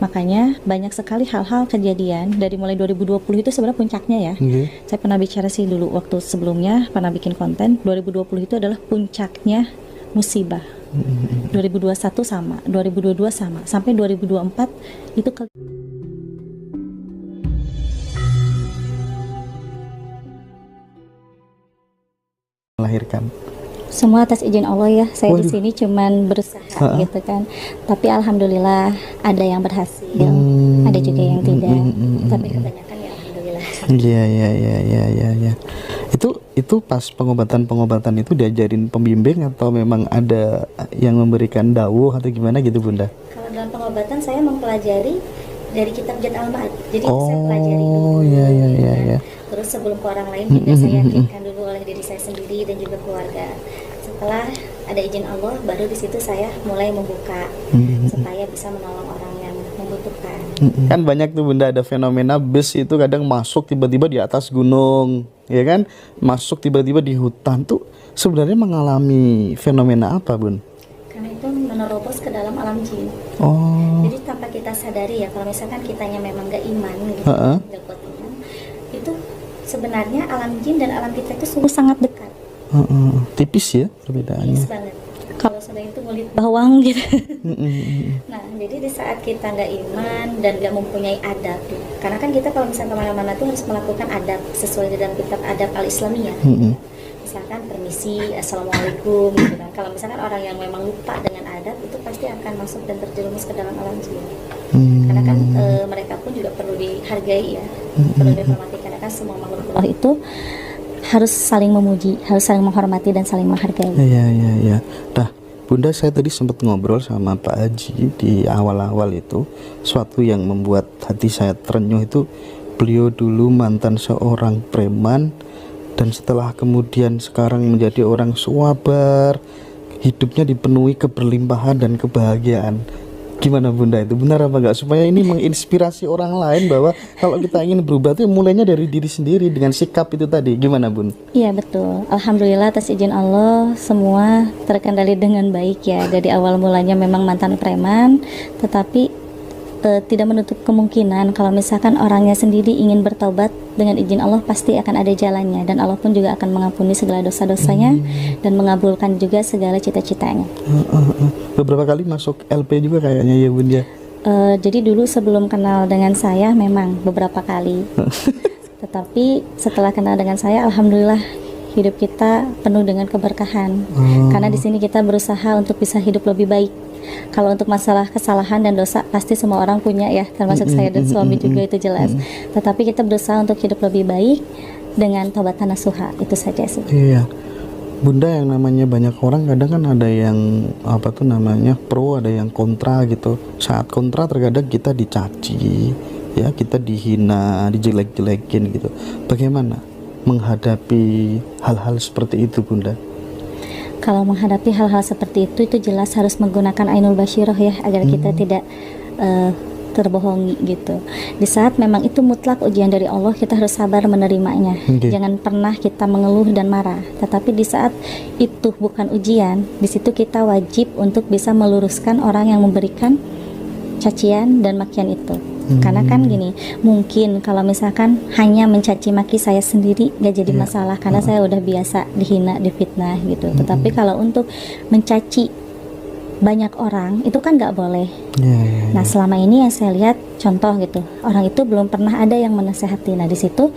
Makanya banyak sekali hal-hal kejadian dari mulai 2020 itu sebenarnya puncaknya ya. Saya pernah bicara sih dulu waktu sebelumnya pernah bikin konten 2020 itu adalah puncaknya musibah. 2021 sama, 2022 sama, sampai 2024 itu melahirkan. semua atas izin Allah ya. Saya di Waduh. sini cuman berusaha gitu kan. Tapi alhamdulillah ada yang berhasil, ada juga yang tidak. Tapi kebanyakan ya alhamdulillah. Iya. Itu pas pengobatan itu diajarin pembimbing atau memang ada yang memberikan dawuh atau gimana gitu Bunda? Kalau dalam pengobatan saya mempelajari dari kitab Jad al-Ma'ad. Jadi saya pelajari dulu. Oh, iya. Terus sebelum ke orang lain juga saya yakinkan dulu oleh diri saya sendiri dan juga keluarga. Setelah ada izin Allah, baru di situ saya mulai membuka supaya bisa menolong orang yang membutuhkan. Kan banyak tuh Bunda, ada fenomena bus itu kadang masuk tiba-tiba di atas gunung, ya kan? Masuk tiba-tiba di hutan tuh sebenarnya mengalami fenomena apa, Bun? Karena itu menerobos ke dalam alam jin. Oh. Jadi tanpa kita sadari ya, kalau misalkan kitanya memang gak iman gitu, gak kuat iman, itu sebenarnya alam jin dan alam kita itu sungguh sangat dekat. Tipis ya perbedaannya. Tipis banget. Kalau sudah itu ngulit bawang gitu. Nah, jadi di saat kita nggak iman dan nggak mempunyai adab, karena kan kita kalau misalnya kemana-mana tuh harus melakukan adab sesuai dengan kitab adab al-Islamiyah. Misalkan permisi, assalamualaikum gitu kan. Kalau misalkan orang yang memang lupa dengan adab itu pasti akan masuk dan terjerumus ke dalam alam jin. Karena kan mereka pun juga perlu dihargai ya, perlu dihormati, karena kan semua makhluk Allah itu harus saling memuji, harus saling menghormati dan saling menghargai. Iya. Nah, Bunda, saya tadi sempat ngobrol sama Pak Haji di awal-awal itu, suatu yang membuat hati saya terenyuh itu, beliau dulu mantan seorang preman dan setelah kemudian sekarang menjadi orang swabar, hidupnya dipenuhi keberlimpahan dan kebahagiaan. Gimana Bunda, itu benar apa enggak? Supaya ini menginspirasi orang lain bahwa kalau kita ingin berubah itu mulainya dari diri sendiri dengan sikap itu tadi. Gimana Bun? Iya betul. Alhamdulillah atas izin Allah semua terkendali dengan baik ya. Dari awal mulanya memang mantan preman, tetapi tidak menutup kemungkinan kalau misalkan orangnya sendiri ingin bertaubat, dengan izin Allah pasti akan ada jalannya, dan Allah pun juga akan mengampuni segala dosa-dosanya dan mengabulkan juga segala cita-citanya. Beberapa kali masuk LP juga kayaknya ya Bun ya. Jadi dulu sebelum kenal dengan saya memang beberapa kali, tetapi setelah kenal dengan saya, alhamdulillah hidup kita penuh dengan keberkahan. Karena di sini kita berusaha untuk bisa hidup lebih baik. Kalau untuk masalah kesalahan dan dosa pasti semua orang punya ya, termasuk saya dan suami juga, itu jelas. Tetapi kita berusaha untuk hidup lebih baik dengan taubatan nasuha, itu saja sih. Iya. Bunda, yang namanya banyak orang kadang kan ada yang apa tuh namanya pro, ada yang kontra gitu. Saat kontra terkadang kita dicaci, ya, kita dihina, dijelek-jelekin gitu. Bagaimana menghadapi hal-hal seperti itu Bunda? Kalau menghadapi hal-hal seperti itu jelas harus menggunakan ainul basyirah ya, agar kita tidak terbohongi gitu. Di saat memang itu mutlak ujian dari Allah, kita harus sabar menerimanya. Jangan pernah kita mengeluh dan marah. Tetapi di saat itu bukan ujian, di situ kita wajib untuk bisa meluruskan orang yang memberikan cacian dan makian itu. Karena kan gini, mungkin kalau misalkan hanya mencaci maki saya sendiri gak jadi masalah, karena saya udah biasa dihina, difitnah gitu. Tetapi kalau untuk mencaci banyak orang itu kan gak boleh. Nah selama ini yang saya lihat contoh gitu, orang itu belum pernah ada yang menasehati. Nah di situ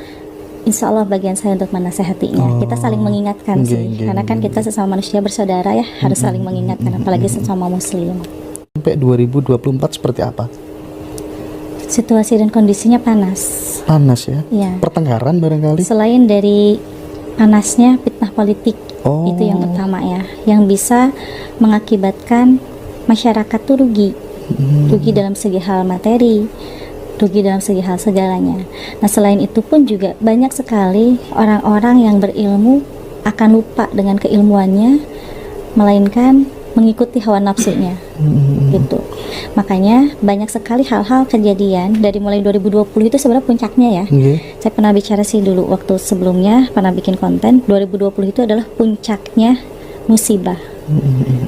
insya Allah bagian saya untuk menasehatinya. Kita saling mengingatkan sih, karena kan kita sesama manusia bersaudara ya, harus saling mengingatkan, apalagi sesama muslim. Sampai 2024 seperti apa? Situasi dan kondisinya panas ya? Iya. Pertengkaran barangkali? Selain dari panasnya, fitnah politik itu yang utama ya, yang bisa mengakibatkan masyarakat tuh rugi dalam segi hal materi, rugi dalam segi hal segalanya. Nah selain itu pun juga banyak sekali orang-orang yang berilmu akan lupa dengan keilmuannya, melainkan mengikuti hawa nafsunya gitu. Makanya banyak sekali hal-hal kejadian dari mulai 2020 itu sebenarnya puncaknya ya. Saya pernah bicara sih dulu waktu sebelumnya, pernah bikin konten 2020 itu adalah puncaknya musibah.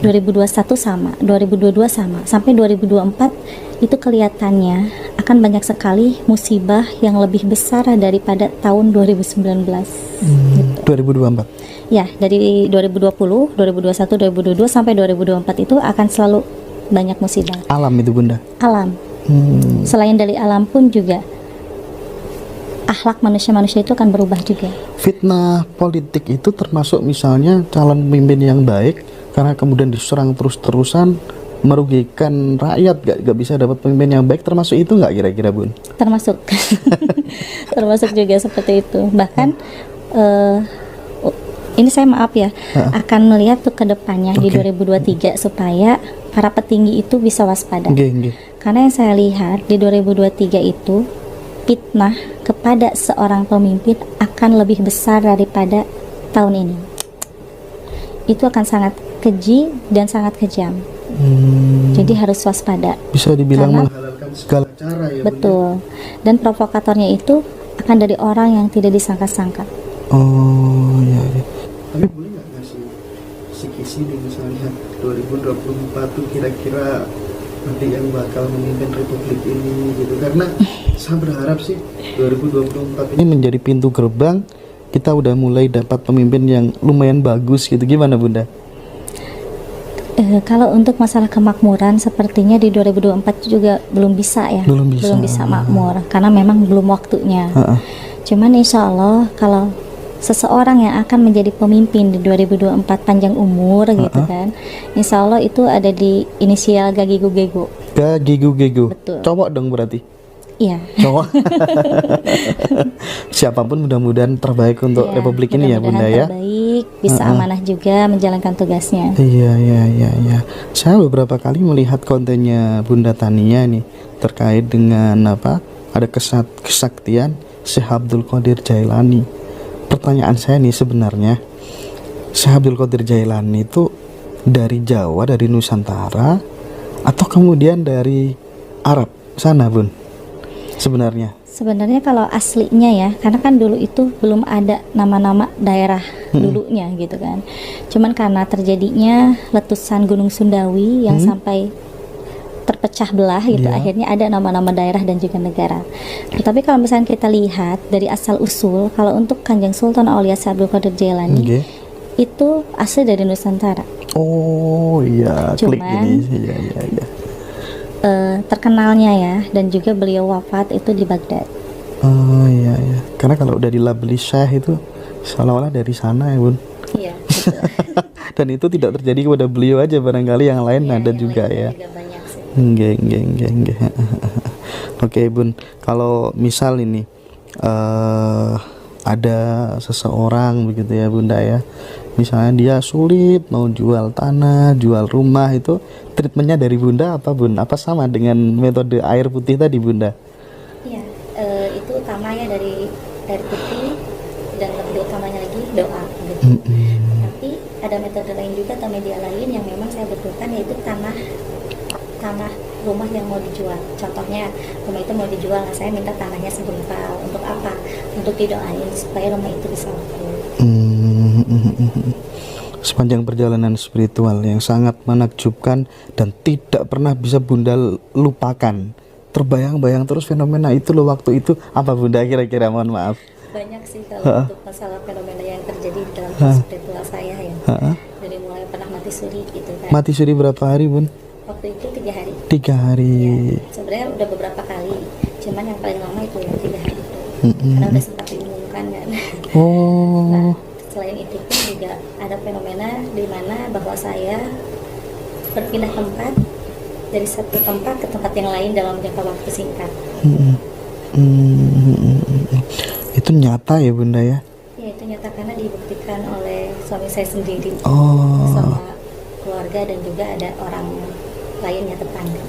2021 sama, 2022 sama, sampai 2024 itu kelihatannya akan banyak sekali musibah yang lebih besar daripada tahun 2019 gitu. 2024. Ya, dari 2020, 2021, 2022 sampai 2024 itu akan selalu banyak musibah. Alam itu Bunda. Alam. Selain dari alam pun juga akhlak manusia-manusia itu akan berubah juga. Fitnah politik itu termasuk misalnya calon pemimpin yang baik karena kemudian diserang terus-terusan merugikan rakyat, gak bisa dapat pemimpin yang baik, termasuk itu nggak kira-kira Bun? Termasuk termasuk juga seperti itu. Bahkan ini saya maaf ya, akan melihat tuh ke depannya di 2023 supaya para petinggi itu bisa waspada. Karena yang saya lihat di 2023 itu fitnah kepada seorang pemimpin akan lebih besar daripada tahun ini. Itu akan sangat keji dan sangat kejam. Jadi harus waspada. Bisa dibilang menghalalkan segala cara ya. Betul. Dan provokatornya itu akan dari orang yang tidak disangka-sangka. Oh ya. Tapi boleh nggak ngasih kisi-kisi nih, misalnya 2024 tuh kira-kira nanti yang bakal memimpin republik ini gitu, karena saya berharap sih 2024 ini menjadi pintu gerbang kita udah mulai dapat pemimpin yang lumayan bagus gitu. Gimana Bunda? Kalau untuk masalah kemakmuran sepertinya di 2024 juga belum bisa ya, belum bisa makmur karena memang belum waktunya. Cuman insya Allah kalau seseorang yang akan menjadi pemimpin di 2024 panjang umur gitu kan, insya Allah itu ada di inisial Gagigu Gego. Gagigu Gego. Betul. Cowok dong berarti. Iya. Cowok. Siapapun mudah-mudahan terbaik untuk republik ini ya Bunda ya. Terbaik, bisa amanah juga menjalankan tugasnya. Iya. Saya beberapa kali melihat kontennya Bunda Tania nih terkait dengan ada kesaktian Syekh Abdul Qadir Jailani. Pertanyaan saya nih sebenarnya, Syekh Abdul Qadir Jailani itu dari Jawa, dari Nusantara, atau kemudian dari Arab sana Bun? Sebenarnya kalau aslinya ya, karena kan dulu itu belum ada nama-nama daerah dulunya gitu kan. Cuman karena terjadinya letusan Gunung Sundawi yang sampai terpecah belah gitu, akhirnya ada nama-nama daerah dan juga negara. Tetapi kalau misalnya kita lihat dari asal usul, kalau untuk Kanjeng Sultan Aulia Syekh Abdul Qadir Jailani itu asli dari Nusantara. Oh iya, klik ini. Iya. Terkenalnya ya, dan juga beliau wafat itu di Baghdad. Oh iya. Karena kalau udah dilabeli Syekh itu seolah-olah dari sana ya Bun. Iya, betul. Dan itu tidak terjadi kepada beliau aja, barangkali yang lain ada juga ya. Enggak. Oke Bun, kalau misal ini ada seseorang begitu ya Bunda ya, misalnya dia sulit mau jual tanah, jual rumah, itu treatmentnya dari Bunda apa Bun? Apa sama dengan metode air putih tadi Bunda? Iya, itu utamanya dari air putih dan lebih utamanya lagi doa gitu. Tapi ada metode lain juga atau media lain yang memang saya butuhkan, yaitu tanah rumah yang mau dijual. Contohnya rumah itu mau dijual, saya minta tanahnya segumpal. Untuk apa? Untuk didoain supaya rumah itu bisa laku. Sepanjang perjalanan spiritual yang sangat menakjubkan dan tidak pernah bisa Bunda lupakan, terbayang-bayang terus fenomena itu loh waktu itu, apa Bunda kira-kira? Mohon maaf. Banyak sih kalau untuk masalah fenomena yang terjadi dalam spiritual saya ya. Dari mulai pernah mati suri gitu kan. Mati suri berapa hari Bun? Waktu itu 3 hari. 3 hari. Ya, sebenarnya udah beberapa kali, cuman yang paling lama itu ya 3 hari itu. Karena udah sempat diumumkan kan. Nah, selain itu pun juga ada fenomena di mana bahwa saya berpindah tempat dari satu tempat ke tempat yang lain dalam jangka waktu singkat. Itu nyata ya Bunda ya? Ya, itu nyata karena dibuktikan oleh suami saya sendiri, sama keluarga dan juga ada orang lainnya, tetangga.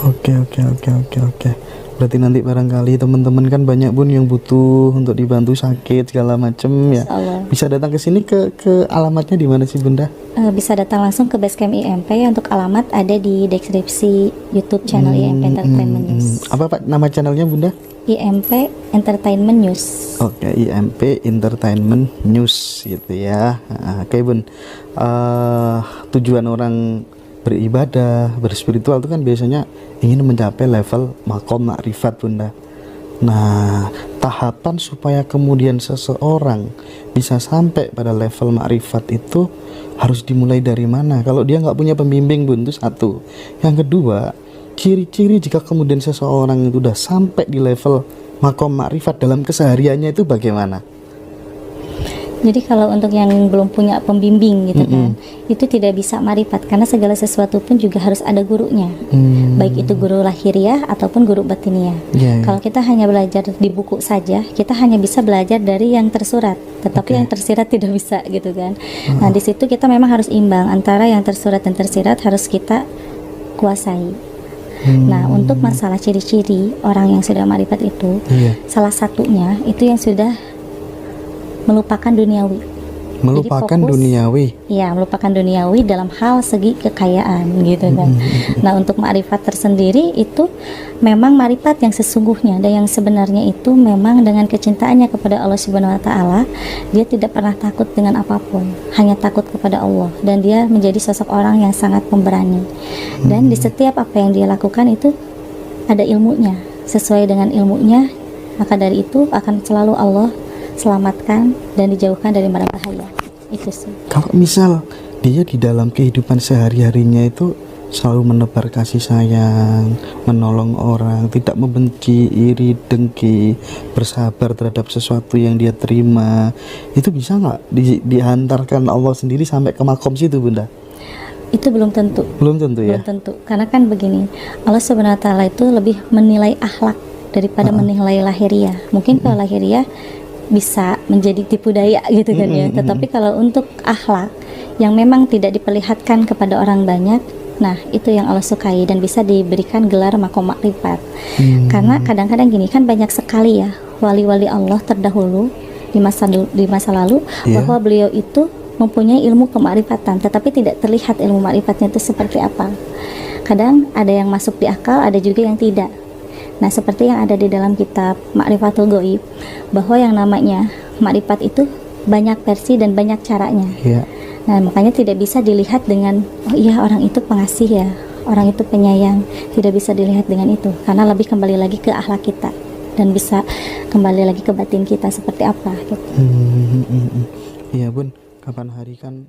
Oke. Berarti nanti barangkali teman-teman kan banyak Bun yang butuh untuk dibantu sakit segala macem ya. Bisa datang ke sini ke alamatnya di mana sih Bunda? Bisa datang langsung ke Basecamp IMP. Untuk alamat ada di deskripsi YouTube channel IMP Entertainment News. Apa Pak nama channelnya Bunda? IMP Entertainment News. Oke, IMP Entertainment News gitu ya. Oke Bun, tujuan orang beribadah, berspiritual itu kan biasanya ingin mencapai level makom makrifat Bunda. Nah, tahapan supaya kemudian seseorang bisa sampai pada level makrifat itu harus dimulai dari mana? Kalau dia nggak punya pembimbing Bun, itu satu. Yang kedua, ciri-ciri jika kemudian seseorang itu udah sampai di level makom makrifat dalam kesehariannya itu bagaimana? Jadi kalau untuk yang belum punya pembimbing gitu kan, itu tidak bisa marifat karena segala sesuatu pun juga harus ada gurunya. Baik itu guru lahiriah ataupun guru batiniah. Kalau kita hanya belajar di buku saja, kita hanya bisa belajar dari yang tersurat, tetapi yang tersirat tidak bisa gitu kan. Nah, di situ kita memang harus imbang antara yang tersurat dan tersirat harus kita kuasai. Nah, untuk masalah ciri-ciri orang yang sudah marifat itu, salah satunya itu yang sudah melupakan duniawi. Melupakan Jadi fokus, duniawi. Iya, melupakan duniawi dalam hal segi kekayaan gitu kan. Nah, untuk ma'rifat tersendiri itu memang ma'rifat yang sesungguhnya dan yang sebenarnya itu memang dengan kecintaannya kepada Allah Subhanahu wa taala, dia tidak pernah takut dengan apapun, hanya takut kepada Allah dan dia menjadi sosok orang yang sangat pemberani. Dan di setiap apa yang dia lakukan itu ada ilmunya, sesuai dengan ilmunya, maka dari itu akan selalu Allah selamatkan dan dijauhkan dari mara bahaya. Itu sih. Kalau misal dia di dalam kehidupan sehari-harinya itu selalu menebar kasih sayang, menolong orang, tidak membenci, iri, dengki, bersabar terhadap sesuatu yang dia terima, itu bisa nggak dihantarkan Allah sendiri sampai ke makom situ Bunda? Itu belum tentu. Belum tentu ya? Belum tentu. Karena kan begini, Allah Subhanahu wa taala itu lebih menilai akhlak daripada menilai lahiriah. Mungkin kalau lahiriah bisa menjadi tipu daya gitu kan ya. Tetapi kalau untuk akhlak yang memang tidak diperlihatkan kepada orang banyak, nah itu yang Allah sukai dan bisa diberikan gelar makom makrifat. Karena kadang-kadang gini kan banyak sekali ya wali-wali Allah terdahulu di masa lalu bahwa beliau itu mempunyai ilmu kemakrifatan, tetapi tidak terlihat ilmu makrifatnya itu seperti apa. Kadang ada yang masuk di akal, ada juga yang tidak. Nah, seperti yang ada di dalam kitab Ma'rifatul Ghaib, bahwa yang namanya makrifat itu banyak versi dan banyak caranya. Nah, makanya tidak bisa dilihat dengan oh iya orang itu pengasih ya, orang itu penyayang. Tidak bisa dilihat dengan itu, karena lebih kembali lagi ke akhlak kita dan bisa kembali lagi ke batin kita seperti apa gitu. Iya Bun, kapan hari kan